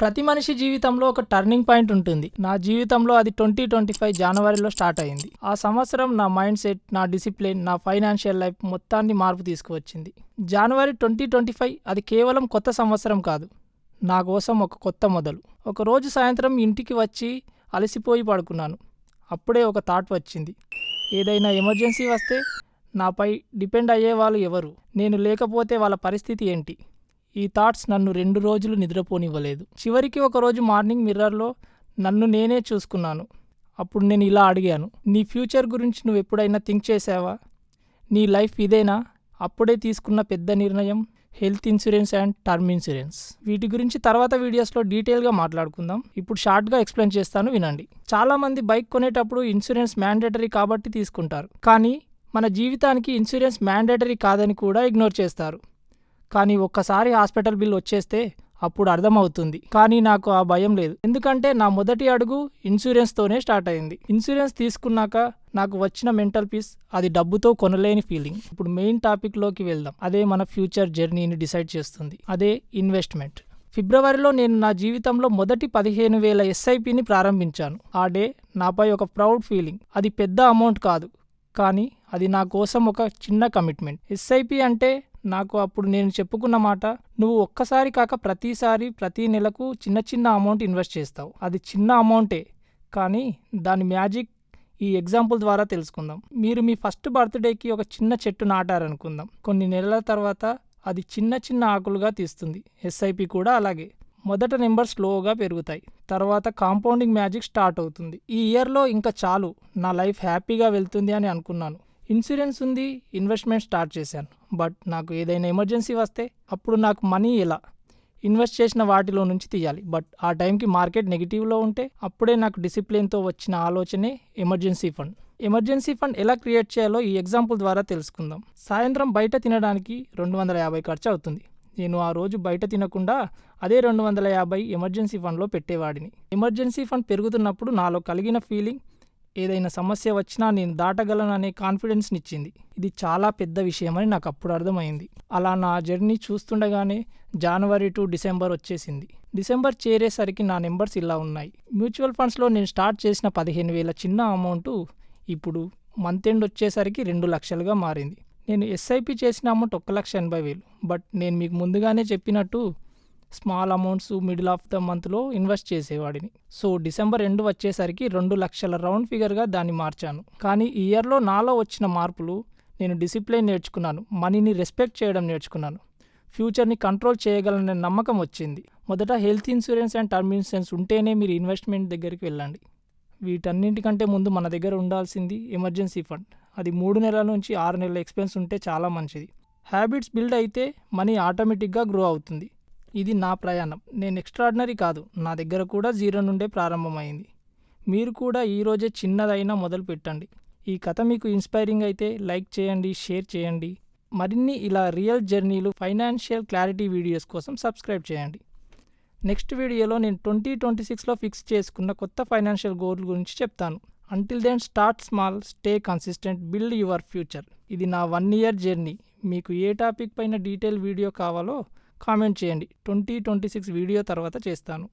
ప్రతి మనిషి జీవితంలో ఒక టర్నింగ్ పాయింట్ ఉంటుంది. నా జీవితంలో అది 2025 జనవరిలో స్టార్ట్ అయింది. ఆ సంవత్సరం నా మైండ్ సెట్, నా డిసిప్లిన్, నా ఫైనాన్షియల్ లైఫ్ మొత్తాన్ని మార్పు తీసుకువచ్చింది. జనవరి 2025 అది కేవలం కొత్త సంవత్సరం కాదు, నా కోసం ఒక కొత్త మొదలు. ఒకరోజు సాయంత్రం ఇంటికి వచ్చి అలసిపోయి పడుకున్నాను. అప్పుడే ఒక థాట్ వచ్చింది. ఏదైనా ఎమర్జెన్సీ వస్తే నాపై డిపెండ్ అయ్యే వాళ్ళు ఎవరు? నేను లేకపోతే వాళ్ళ పరిస్థితి ఏంటి? ఈ థాట్స్ నన్ను 2 రోజులు నిద్రపోనివ్వలేదు. చివరికి ఒకరోజు మార్నింగ్ మిర్రర్లో నన్ను నేనే చూసుకున్నాను. అప్పుడు నేను ఇలా అడిగాను, నీ ఫ్యూచర్ గురించి నువ్వు ఎప్పుడైనా థింక్ చేసావా? నీ లైఫ్ ఇదేనా? అప్పుడే తీసుకున్న పెద్ద నిర్ణయం health insurance and term insurance. వీటి గురించి తర్వాత వీడియోస్లో డీటెయిల్గా మాట్లాడుకుందాం. ఇప్పుడు షార్ట్గా ఎక్స్ప్లెయిన్ చేస్తాను, వినండి. చాలామంది బైక్ కొనేటప్పుడు ఇన్సూరెన్స్ మ్యాండేటరీ కాబట్టి తీసుకుంటారు. కానీ మన జీవితానికి ఇన్సూరెన్స్ మ్యాండేటరీ కాదని కూడా ఇగ్నోర్ చేస్తారు. కానీ ఒక్కసారి హాస్పిటల్ బిల్ వచ్చేస్తే అప్పుడు అర్థమవుతుంది. కానీ నాకు ఆ భయం లేదు, ఎందుకంటే నా మొదటి అడుగు ఇన్సూరెన్స్తోనే స్టార్ట్ అయింది. ఇన్సూరెన్స్ తీసుకున్నాక నాకు వచ్చిన మెంటల్ పీస్ అది డబ్బుతో కొనలేని ఫీలింగ్. ఇప్పుడు మెయిన్ టాపిక్లోకి వెళ్దాం. అదే మన ఫ్యూచర్ జర్నీని డిసైడ్ చేస్తుంది. అదే ఇన్వెస్ట్మెంట్. ఫిబ్రవరిలో నేను నా జీవితంలో మొదటి 15,000 ఎస్ఐపిని ప్రారంభించాను. ఆ డే నాపై ఒక ప్రౌడ్ ఫీలింగ్. అది పెద్ద అమౌంట్ కాదు, కానీ అది నా కోసం ఒక చిన్న కమిట్మెంట్. ఎస్ఐపి అంటే నాకు అప్పుడు నేను చెప్పుకున్న మాట, నువ్వు ఒక్కసారి కాక ప్రతిసారి ప్రతి నెలకు చిన్న చిన్న అమౌంట్ ఇన్వెస్ట్ చేస్తావు. అది చిన్న అమౌంటే, కానీ దాని మ్యాజిక్ ఈ ఎగ్జాంపుల్ ద్వారా తెలుసుకుందాం. మీరు మీ ఫస్ట్ బర్త్డేకి ఒక చిన్న చెట్టు నాటారనుకుందాం. కొన్ని నెలల తర్వాత అది చిన్న చిన్న ఆకులుగా తీస్తుంది. ఎస్ఐపి కూడా అలాగే. మొదట నెంబర్ స్లోగా పెరుగుతాయి, తర్వాత కాంపౌండింగ్ మ్యాజిక్ స్టార్ట్ అవుతుంది. ఈ ఇయర్లో ఇంకా చాలు, నా లైఫ్ హ్యాపీగా వెళ్తుంది అని అనుకున్నాను. ఇన్సూరెన్స్ ఉంది, ఇన్వెస్ట్మెంట్ స్టార్ట్ చేశాను. బట్ నాకు ఏదైనా ఎమర్జెన్సీ వస్తే అప్పుడు నాకు మనీ ఎలా? ఇన్వెస్ట్ చేసిన వాటిలో నుంచి తీయాలి. బట్ ఆ టైంకి మార్కెట్ నెగిటివ్లో ఉంటే అప్పుడే నాకు డిసిప్లిన్తో వచ్చిన ఆలోచనే ఎమర్జెన్సీ ఫండ్. ఎమర్జెన్సీ ఫండ్ ఎలా క్రియేట్ చేయాలో ఈ ఎగ్జాంపుల్ ద్వారా తెలుసుకుందాం. సాయంత్రం బయట తినడానికి 250 ఖర్చు అవుతుంది. నేను ఆ రోజు బయట తినకుండా అదే 250 ఎమర్జెన్సీ ఫండ్లో పెట్టేవాడిని. ఎమర్జెన్సీ ఫండ్ పెరుగుతున్నప్పుడు నాలో కలిగిన ఫీలింగ్, ఏదైనా సమస్య వచ్చినా నేను దాటగలను అనే కాన్ఫిడెన్స్ని ఇచ్చింది. ఇది చాలా పెద్ద విషయమని నాకు అప్పుడు అర్థమైంది. అలా నా జర్నీ చూస్తుండగానే జనవరి టు డిసెంబర్ వచ్చేసింది. డిసెంబర్ చేరేసరికి నా నెంబర్స్ ఇలా ఉన్నాయి. మ్యూచువల్ ఫండ్స్లో నేను స్టార్ట్ చేసిన 15,000 చిన్న అమౌంట్ ఇప్పుడు మంత్ ఎండ్ వచ్చేసరికి 2 లక్షలుగా మారింది. నేను ఎస్ఐపి చేసిన అమౌంట్ 1,80,000. బట్ నేను మీకు ముందుగానే చెప్పినట్టు small amounts middle of the మంత్లో ఇన్వెస్ట్ చేసేవాడిని. సో డిసెంబర్ ఎండ్ వచ్చేసరికి 2 లక్షల రౌండ్ ఫిగర్గా దాన్ని మార్చాను. కానీ ఈ ఇయర్లో నాలో వచ్చిన మార్పులు, నేను డిసిప్లిన్ నేర్చుకున్నాను, మనీని రెస్పెక్ట్ చేయడం నేర్చుకున్నాను, ఫ్యూచర్ని కంట్రోల్ చేయగలననే నమ్మకం వచ్చింది. మొదట health insurance and term insurance ఉంటేనే మీరు ఇన్వెస్ట్మెంట్ దగ్గరికి వెళ్ళండి. వీటన్నింటికంటే ముందు మన దగ్గర ఉండాల్సింది ఎమర్జెన్సీ ఫండ్. అది 3 నెలల నుంచి 6 నెలల ఎక్స్పెన్స్ ఉంటే చాలా మంచిది. హ్యాబిట్స్ బిల్డ్ అయితే మనీ ఆటోమేటిక్గా గ్రో అవుతుంది. ఇది నా ప్రయాణం. నేను ఎక్స్ట్రాడినరీ కాదు, నా దగ్గర కూడా 0 నుండే ప్రారంభమైంది. మీరు కూడా ఈరోజే చిన్నదైనా మొదలు పెట్టండి. ఈ కథ మీకు ఇన్స్పైరింగ్ అయితే లైక్ చేయండి, షేర్ చేయండి. మరిన్ని ఇలా రియల్ జర్నీలు, ఫైనాన్షియల్ క్లారిటీ వీడియోస్ కోసం సబ్స్క్రైబ్ చేయండి. నెక్స్ట్ వీడియోలో నేను 2026లో ఫిక్స్ చేసుకున్న కొత్త ఫైనాన్షియల్ గోల్ గురించి చెప్తాను. Until then start small, stay consistent, build your future. ఇది నా 1 ఇయర్ జర్నీ. మీకు ఏ టాపిక్ పైన డీటెయిల్ వీడియో కావాలో కామెంట్ చేయండి. 2026 వీడియో తర్వాత చేస్తాను.